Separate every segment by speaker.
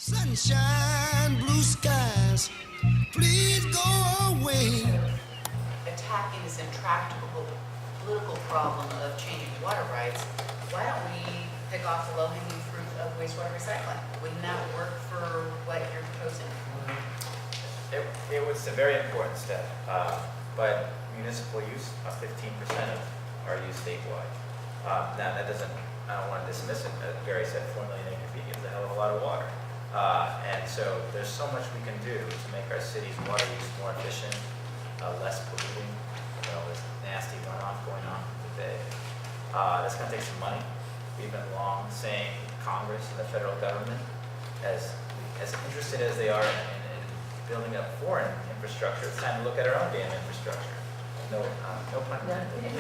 Speaker 1: Sunshine, blue skies, please go away.
Speaker 2: Attacking this intractable political problem of changing water rights, why don't we pick off the low-hanging fruit of wastewater recycling? Wouldn't that work for what you're proposing?
Speaker 3: It was a very important step, but municipal use, 15% of our use statewide. Now that doesn't, I don't want to dismiss it. Gary said 4 million acre feet gives a hell of a lot of water. And so there's so much we can do to make our city's water use more efficient, less polluting, this nasty runoff going on today. That's going to take some money. We've been long saying Congress and the federal government, as interested as they are in building up foreign infrastructure, it's time to look at our own damn infrastructure. No pun intended.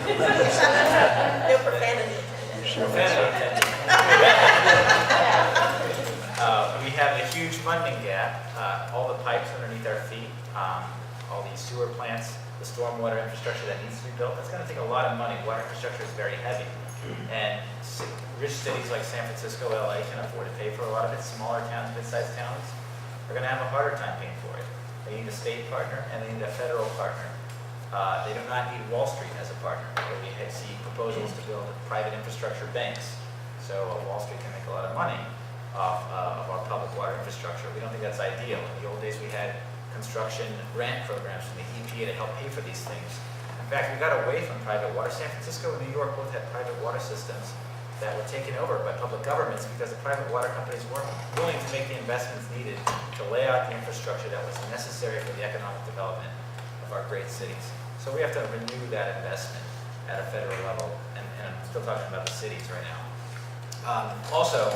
Speaker 4: No profanity.
Speaker 3: We have a huge funding gap. All the pipes underneath our feet, all these sewer plants, the stormwater infrastructure that needs to be built, that's going to take a lot of money. Water infrastructure is very heavy. And rich cities like San Francisco, LA can afford to pay for a lot of it. Smaller towns, mid-sized towns, are going to have a harder time paying for it. They need a state partner and they need a federal partner. They do not need Wall Street as a partner. We see proposals to build private infrastructure banks. So Wall Street can make a lot of money off of our public water infrastructure. We don't think that's ideal. In the old days, we had construction grant programs from the EPA to help pay for these things. In fact, we got away from private water. San Francisco and New York both had private water systems that were taken over by public governments because the private water companies weren't willing to make the investments needed to lay out the infrastructure that was necessary for the economic development of our great cities. So we have to renew that investment at a federal level, and I'm still talking about the cities right now. Also,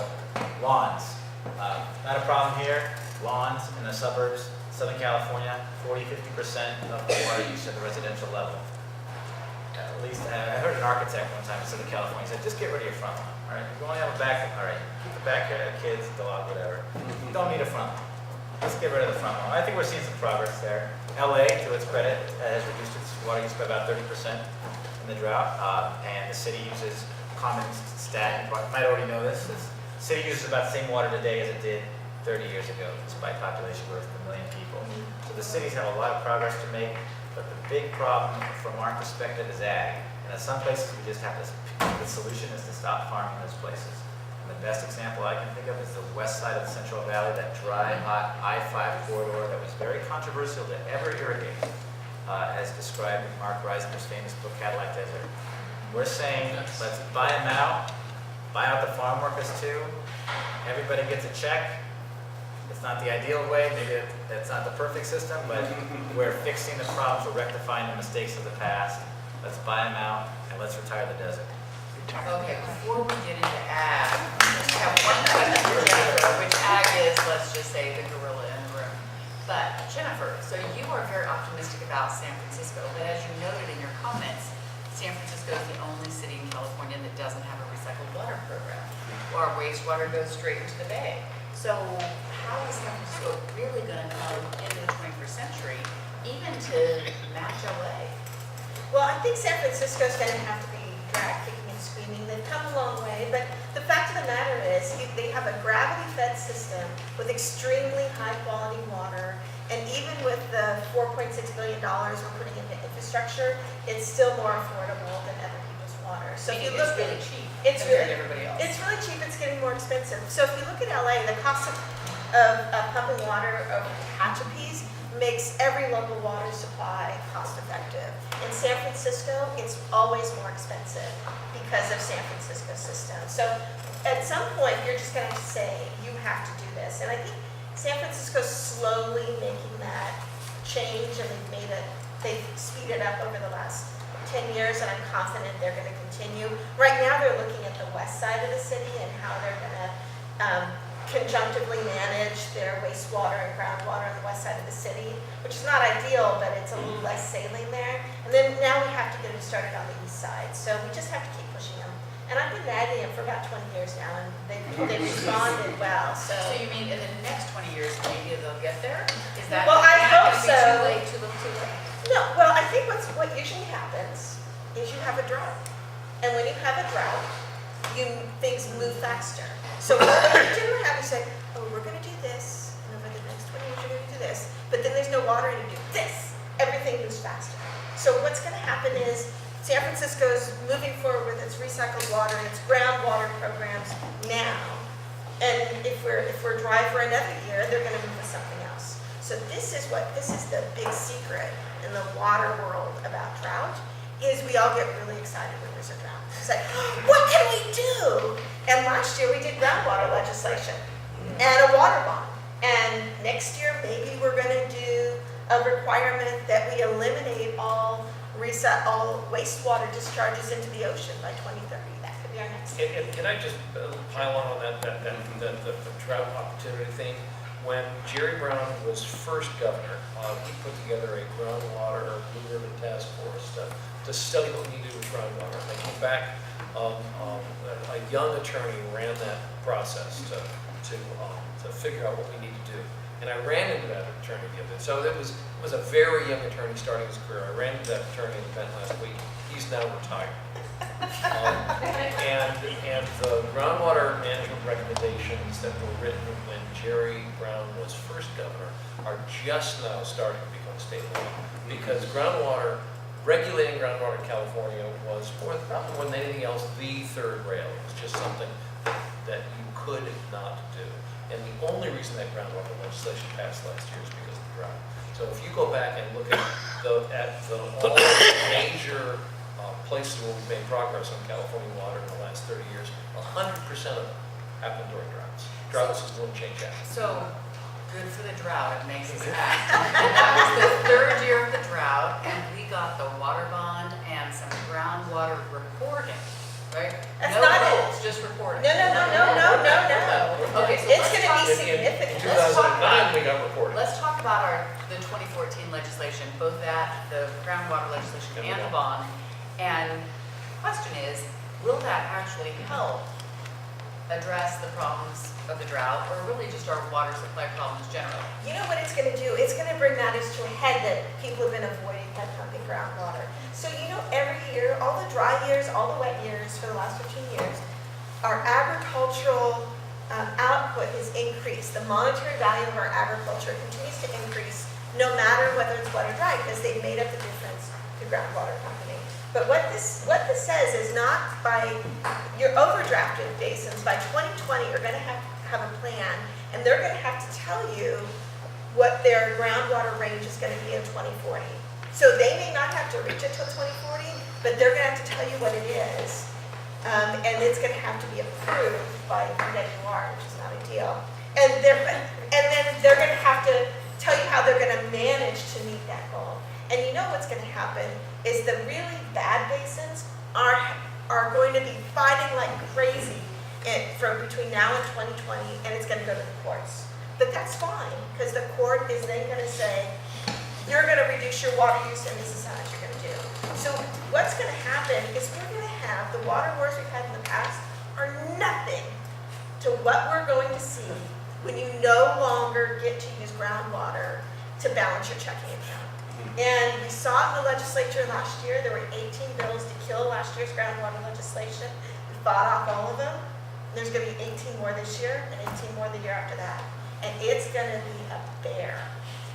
Speaker 3: lawns. Not a problem here. Lawns in the suburbs, Southern California, 40–50% of the water use at the residential level. At least, I heard an architect one time in Southern California, he said, just get rid of your front lawn, all right? You only have a back, all right, keep the back kids, dog, whatever. You don't need a front lawn. Let's get rid of the front lawn. I think we're seeing some progress there. LA, to its credit, has reduced its water use by about 30% in the drought, and the city uses common stat, you might already know this, the city uses about the same water today as it did 30 years ago, despite population growth of 1 million people. So the cities have a lot of progress to make. But the big problem from our perspective is ag. And in some places we just have the solution is to stop farming those places. And the best example I can think of is the west side of the Central Valley, that dry, hot I-5 corridor that was very controversial to ever irrigate, as described in Mark Reisner's famous book, Cadillac Desert. We're saying, let's buy them out, buy out the farm workers too. Everybody gets a check. It's not the ideal way, maybe that's not the perfect system, but we're fixing the problems, we're rectifying the mistakes of the past. Let's buy them out and let's retire the desert.
Speaker 2: Okay, before we get into ag, I have one question for Jennifer, which ag is, let's just say, the gorilla in the room. But Jennifer, so you are very optimistic about San Francisco, but as you noted in your comments, San Francisco is the only city in California that doesn't have a recycled water program. Our wastewater goes straight into the bay. So how is San Francisco really going to come into the 21st century, even to match LA?
Speaker 4: Well, I think San Francisco's going to have to be dragged kicking and screaming. They've come a long way, but the fact of the matter is they have a gravity-fed system with extremely high-quality water, and even with the $4.6 billion we're putting into infrastructure, it's still more affordable than other people's water. So if you look
Speaker 2: it's really cheap
Speaker 4: it's
Speaker 2: compared
Speaker 4: really,
Speaker 2: to everybody else.
Speaker 4: It's really cheap. It's getting more expensive. So if you look at LA, the cost of pumping water over Tehachapi's makes every local water supply cost effective. In San Francisco, it's always more expensive because of San Francisco's system. So at some point, you're just going to say, you have to do this. And I think San Francisco's slowly making that change, and they've speeded up over the last 10 years, and I'm confident they're going to continue. Right now, they're looking at the west side of the city and how they're going to conjunctively manage their wastewater and groundwater on the west side of the city, which is not ideal, but it's a little less saline there. And then now we have to get them started on the east side. So we just have to keep pushing them. And I've been nagging them for about 20 years now, and they've responded well. So
Speaker 2: you mean in the next 20 years, maybe they'll get there? Is that
Speaker 4: Well, I hope
Speaker 2: going to be
Speaker 4: so.
Speaker 2: too late, too little, too late?
Speaker 4: no, well, I think what usually happens is you have a drought. And when you have a drought, things move faster. So what do? Have you say, oh, we're gonna do this, and over the next 20 years, you're gonna do this, but then there's no water and you do this. Everything moves faster. So what's gonna happen is San Francisco's moving forward with its recycled water and its groundwater programs now. And if we're dry for another year, they're gonna move to something else. So this is the big secret in the water world about drought, is we all get really excited when there's a drought. It's like, what can we do? And last year we did groundwater legislation and a water bond. And next year maybe we're gonna do a requirement that we eliminate all wastewater discharges into the ocean by 2030. That could be our next.
Speaker 5: Can I just pile on the drought opportunity thing? When Jerry Brown was first governor, he put together a groundwater blue ribbon task force to study what we needed with groundwater. And they came back, a young attorney ran that process to figure out what we need to do. And I ran into that attorney the other day. So it was a very young attorney starting his career. I ran into that attorney at the event last week. He's now retired. And the groundwater management recommendations that were written when Jerry Brown was first governor are just now starting to become state law. Because regulating groundwater in California was probably more than anything else the third rail. It was just something that you could not do. And the only reason that groundwater legislation passed last year is because of the drought. So if you go back and look at all the major places where we've made progress on California water in the last 30 years, 100% of them happened during droughts. Droughts is going to change that.
Speaker 2: So, good for the drought, it makes us act. That was the third year of the drought, and we got the water bond and some groundwater reporting, right?
Speaker 4: That's
Speaker 2: no
Speaker 4: not it.
Speaker 2: rules, just reporting.
Speaker 4: No.
Speaker 2: Okay, so
Speaker 4: It's
Speaker 2: let's
Speaker 4: gonna be
Speaker 2: talk-
Speaker 4: significant.
Speaker 5: In
Speaker 2: Let's talk
Speaker 5: 2009, we got reported.
Speaker 2: Let's talk about the 2014 legislation, both that, the groundwater legislation and the bond. And the question is, will that actually help address the problems of the drought, or really just our water supply problems generally?
Speaker 4: You know what it's going to do? It's going to bring matters to a head that people have been avoiding by pumping groundwater. So every year, all the dry years, all the wet years for the last 15 years, our agricultural output has increased. The monetary value of our agriculture continues to increase no matter whether it's wet or dry, because they've made up the difference to groundwater company. But what this says is not by your overdrafted basins. By 2020, you're going to have a plan, and they're going to have to tell you what their groundwater range is going to be in 2040. So they may not have to reach it till 2040, but they're going to have to tell you what it is. And it's going to have to be approved by DWR, which is not ideal. And then they're going to have to tell you how they're going to manage to meet that goal. And you know what's going to happen is the really bad basins are going to be fighting like crazy from between now and 2020, and it's going to go to the courts. But that's fine, because the court is then going to say, you're going to reduce your water use, and this is how much you're going to do. So what's going to happen is we're going to have the water wars we've had in the past are nothing to what we're going to see when you no longer get to use groundwater to balance your checking account. And we saw it in the legislature last year. There were 18 bills to kill last year's groundwater legislation. We fought off all of them. There's going to be 18 more this year and 18 more the year after that. And it's going to be a bear.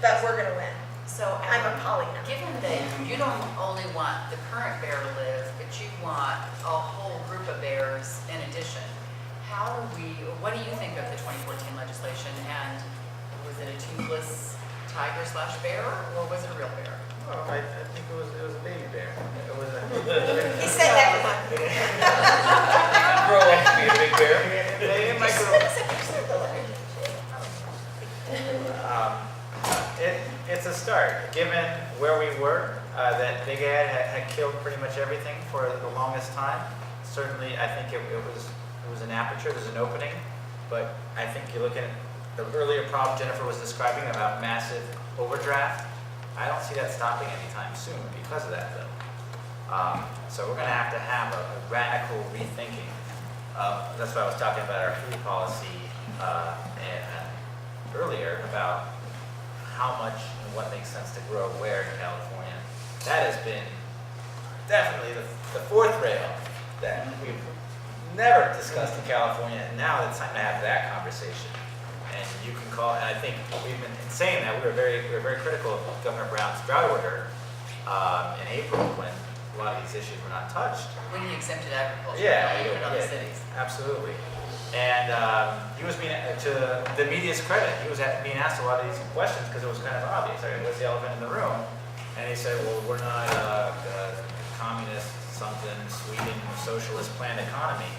Speaker 4: But we're going to win.
Speaker 2: So
Speaker 4: I'm a Pollyanna.
Speaker 2: Given that you don't only want the current bear to live, but you want a whole group of bears in addition, what do you think of the 2014 legislation? And was it a toothless tiger/bear, or was it a real bear?
Speaker 3: Well, I think it was a baby bear. It was
Speaker 4: He said that one.
Speaker 5: Grow up to be a big bear.
Speaker 3: It might grow. It's a start. Given where we were, that Big Ed had killed pretty much everything for the longest time. Certainly, I think it was an aperture. There's an opening, but I think you look at the earlier problem Jennifer was describing about massive overdraft. I don't see that stopping anytime soon because of that, though. So we're going to have a radical rethinking. That's why I was talking about our food policy earlier about how much and what makes sense to grow where in California. That has been definitely the fourth rail that we've never discussed in California, and now it's time to have that conversation. And you can call, and I think we've been in saying that, we were very critical of Governor Brown's drought order in April when a lot of these issues were not touched.
Speaker 2: When he exempted agriculture,
Speaker 3: Yeah,
Speaker 2: and put it on the
Speaker 3: yeah,
Speaker 2: cities.
Speaker 3: absolutely. And he was being, to the media's credit, he was being asked a lot of these questions because it was kind of obvious. I mean, what's the elephant in the room? And he said, well, we're not communist something, Sweden, socialist planned economy.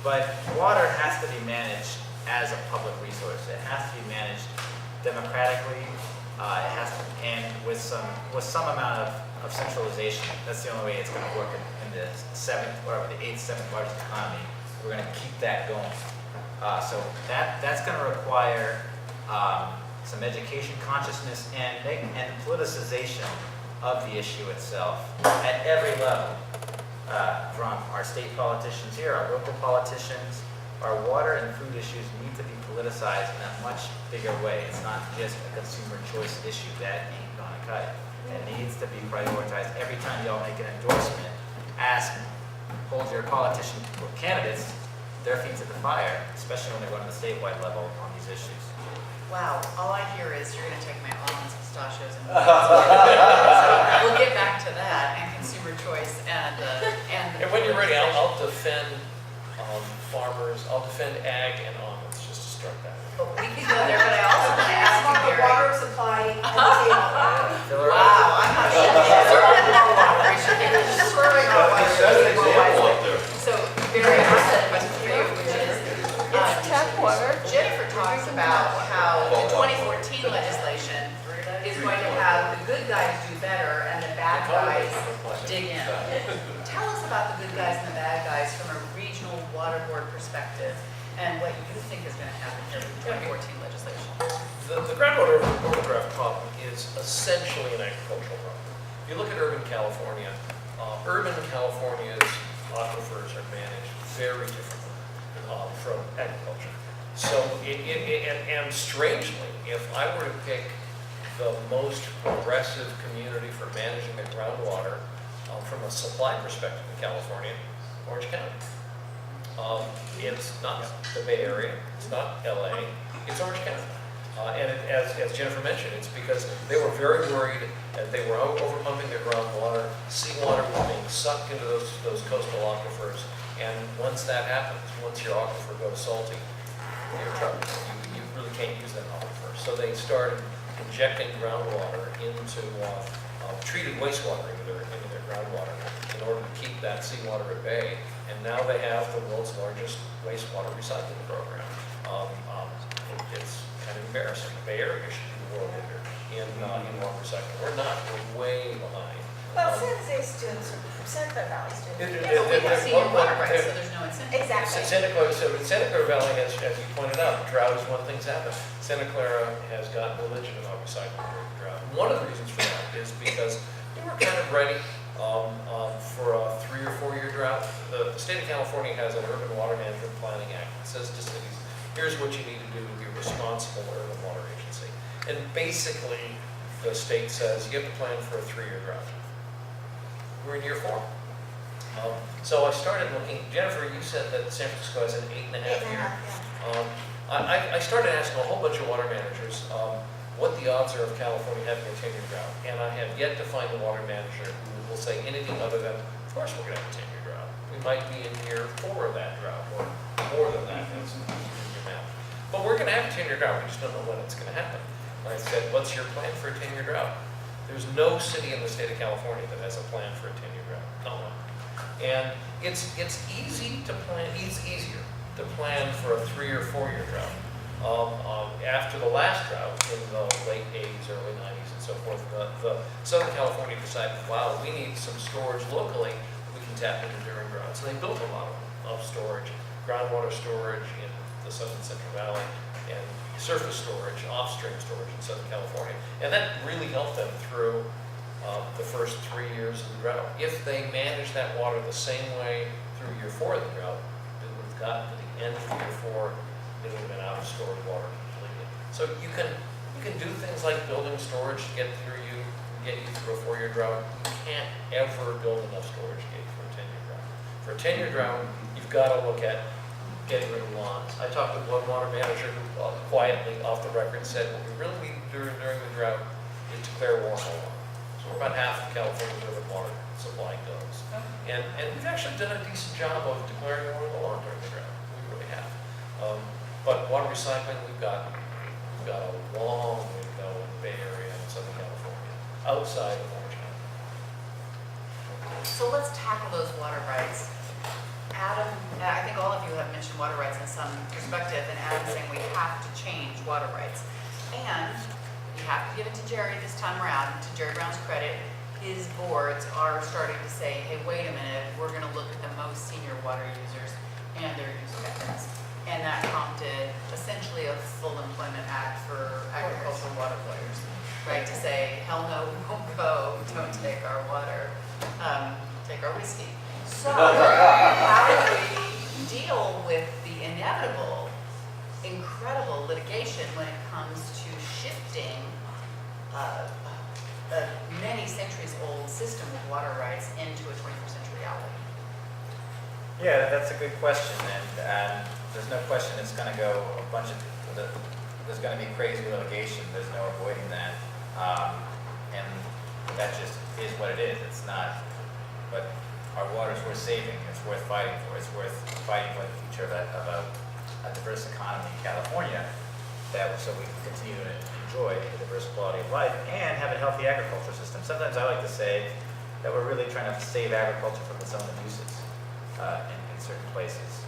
Speaker 3: But water has to be managed as a public resource. It has to be managed democratically. It has to, and with some amount of centralization. That's the only way it's going to work in the eighth, seventh largest economy. We're going to keep that going. So that's going to require some education, consciousness, and politicization of the issue itself at every level. From our state politicians here, our local politicians, our water and food issues need to be politicized in a much bigger way. It's not just a consumer choice issue that ain't gonna cut it. It needs to be prioritized. Every time y'all make an endorsement, hold your politician or candidates their feet to the fire, especially when they're going to the statewide level on these issues.
Speaker 2: Wow, all I hear is you're gonna take my almonds, pistachios, and so we'll get back to that, and consumer choice, and.
Speaker 5: And when you're ready, I'll defend farmers, I'll defend ag and almonds, just to start that.
Speaker 2: But we can go there, but I also want to ask you,
Speaker 4: the
Speaker 2: Barry.
Speaker 4: water supply at the table.
Speaker 3: Fill her up.
Speaker 2: Wow, I'm not sure. We should be swerving our water. So, Barry, I said a question for you, which is,
Speaker 4: It's tap water.
Speaker 2: Jennifer talks about how the 2014 legislation is going to have the good guys do better and the bad guys dig in. Tell us about the good guys and the bad guys from a regional water board perspective and what you think is going to happen here with the 2014 legislation.
Speaker 5: The groundwater overdraft problem is essentially an agricultural problem. If you look at urban California's aquifers are managed very differently from agriculture. So, and strangely, if I were to pick the most progressive community for managing the groundwater from a supply perspective in California, Orange County. It's not the Bay Area, it's not LA, it's Orange County. And as Jennifer mentioned, it's because they were very worried that they were overpumping their groundwater, seawater was being sucked into those coastal aquifers, and once that happens, once your aquifer goes salty, you're in trouble. You really can't use that aquifer. So they started injecting groundwater into treated wastewater into their groundwater in order to keep that seawater at bay. And now they have the world's largest wastewater recycling program. It's kind of embarrassing. The Bay Area should be the world leader in water recycling. We're not. We're way behind.
Speaker 4: Well, San Jose's doing some, Santa Clara Valley's doing.
Speaker 2: Yeah, but we have senior water rights, so there's no incentive.
Speaker 4: Exactly.
Speaker 5: Santa Clara Valley, as you pointed out, drought is one thing's happened. Santa Clara has gotten religion about recycling during the drought. One of the reasons for that is because we were kind of ready for a 3 or 4 year drought. The state of California has an urban water management planning act that says to cities, here's what you need to do to be a responsible urban water agency. And basically, the state says you have to plan for a 3-year drought. We're in year 4. So I started looking. Jennifer, you said that San Francisco has an 8.5 year. I started asking a whole bunch of water managers what the odds are of California having a 10-year drought. And I have yet to find a water manager who will say anything other than, of course we're going to have a 10-year drought. We might be in year 4 of that drought, or more than that. But we're going to have a 10-year drought. We just don't know when it's going to happen. And I said, what's your plan for a 10-year drought? There's no city in the state of California that has a plan for a 10-year drought. Not one. And it's easy to plan. It's easier to plan for a 3 or 4 year drought. After the last drought in the late 80s, early 90s, and so forth, the Southern California decided, wow, we need some storage locally we can tap into during droughts. And they built a lot of storage, groundwater storage in the Southern Central Valley, and surface storage, off-stream storage in Southern California. And that really helped them through the first 3 years of the drought. If they managed that water the same way through year 4 of the drought, they would have gotten to the end of year 4, they would have been out of stored water completely. So you can do things like building storage to get you through a 4-year drought. You can't ever build enough storage to get you through a 10-year drought. For a 10-year drought, you've got to look at getting rid of lawns. I talked with one water manager who quietly, off the record, said, what we really need to do during the drought is declare war on lawn. So we're about half of California's urban water supply goes. And we've actually done a decent job of declaring war on the lawn during the drought. We really have. But water recycling, we've got a long way to go in the Bay Area and Southern California, outside of Orange County.
Speaker 2: So let's tackle those water rights. Adam, I think all of you have mentioned water rights in some perspective, and Adam's saying we have to change water rights. And we have to give it to Jerry this time around. To Jerry Brown's credit, his boards are starting to say, hey, wait a minute, we're going to look at the most senior water users and their use patterns. And that prompted essentially a full employment act for agricultural water lawyers, right? To say, hell no, we won't go, don't take our water, take our whiskey. So how do we deal with the inevitable, incredible litigation when it comes to shifting a many centuries old system of water rights into a 21st century reality?
Speaker 3: Yeah, that's a good question, and there's no question it's going to go a bunch of, there's going to be crazy litigation, there's no avoiding that, and that just is what it is. It's not, but our water's worth saving, it's worth fighting for, it's worth fighting for the future of a diverse economy in California, so we can continue to enjoy a diverse quality of life and have a healthy agriculture system. Sometimes I like to say that we're really trying to save agriculture from its own abuses in certain places.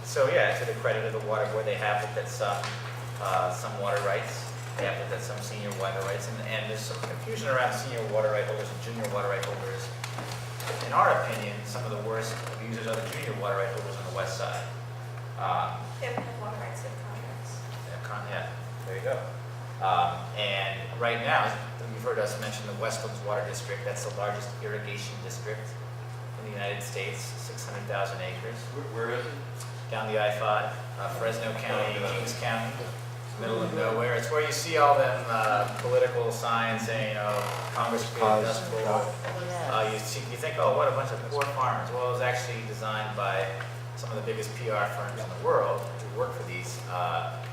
Speaker 3: So yeah, to the credit of the water board, they have looked at some water rights. They have looked at some senior water rights, and there's some confusion around senior water right holders and junior water right holders. In our opinion, some of the worst abusers are the junior water right holders on the west side.
Speaker 4: They have water rights in contracts.
Speaker 3: Yeah, there you go. And right now, you've heard us mention the Westlands Water District. That's the largest irrigation district in the United States, 600,000 acres.
Speaker 6: Where is it?
Speaker 3: Down the I-5, Fresno County, Kings County, middle of nowhere. It's where you see all them political signs saying, Congress created Dust Bowl. You think, oh, what a bunch of poor farmers. Well, it was actually designed by some of the biggest PR firms in the world who work for these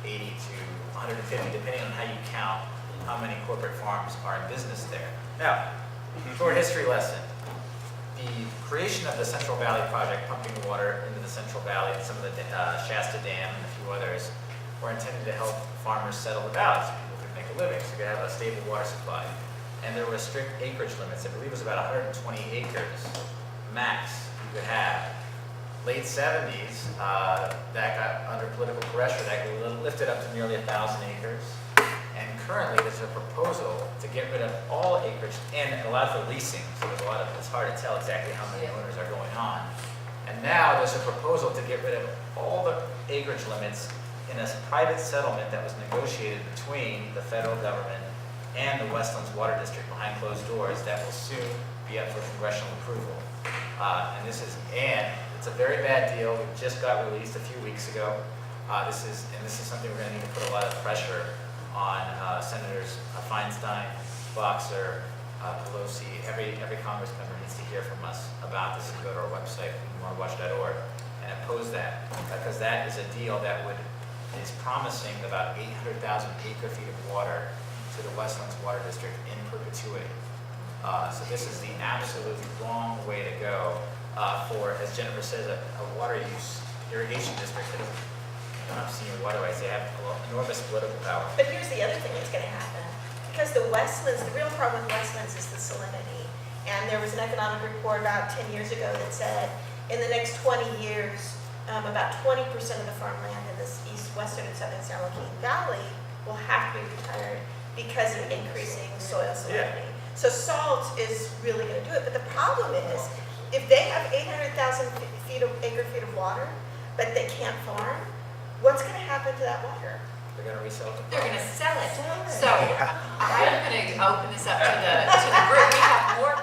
Speaker 3: 80 to 150, depending on how you count how many corporate farms are in business there. Now, short history lesson. The creation of the Central Valley Project, pumping water into the Central Valley, and some of the Shasta Dam and a few others, were intended to help farmers settle the valley so people could make a living, so they could have a stable water supply. And there were strict acreage limits. I believe it was about 120 acres max you could have. Late 70s, that got under political pressure, that lifted up to nearly 1,000 acres. And currently, there's a proposal to get rid of all acreage and allow for leasing. So there's it's hard to tell exactly how many owners are going on. And now there's a proposal to get rid of all the acreage limits in a private settlement that was negotiated between the federal government and the Westlands Water District behind closed doors that will soon be up for congressional approval. And it's a very bad deal. It just got released a few weeks ago. This is something we're going to need to put a lot of pressure on Senators Feinstein, Boxer, Pelosi. Every Congress member needs to hear from us about this and go to our website, morewatch.org, and oppose that, because that is a deal that is promising about 800,000 acre-feet of water to the Westlands Water District in perpetuity. So this is the absolutely wrong way to go for, as Jennifer says, a water use irrigation district that don't have senior water rights. They have enormous political power.
Speaker 4: But here's the other thing that's going to happen. Because the real problem with Westlands is the salinity. And there was an economic report about 10 years ago that said in the next 20 years, about 20% of the farmland in this east, western, and southern San Joaquin Valley will have to be retired because of increasing soil salinity. So salt is really going to do it. But the problem is, if they have 800,000 acre-feet of water, but they can't farm, what's going to happen to that water?
Speaker 3: They're going to resell it.
Speaker 2: They're going to sell it. So I'm going to open this up to the group. We have more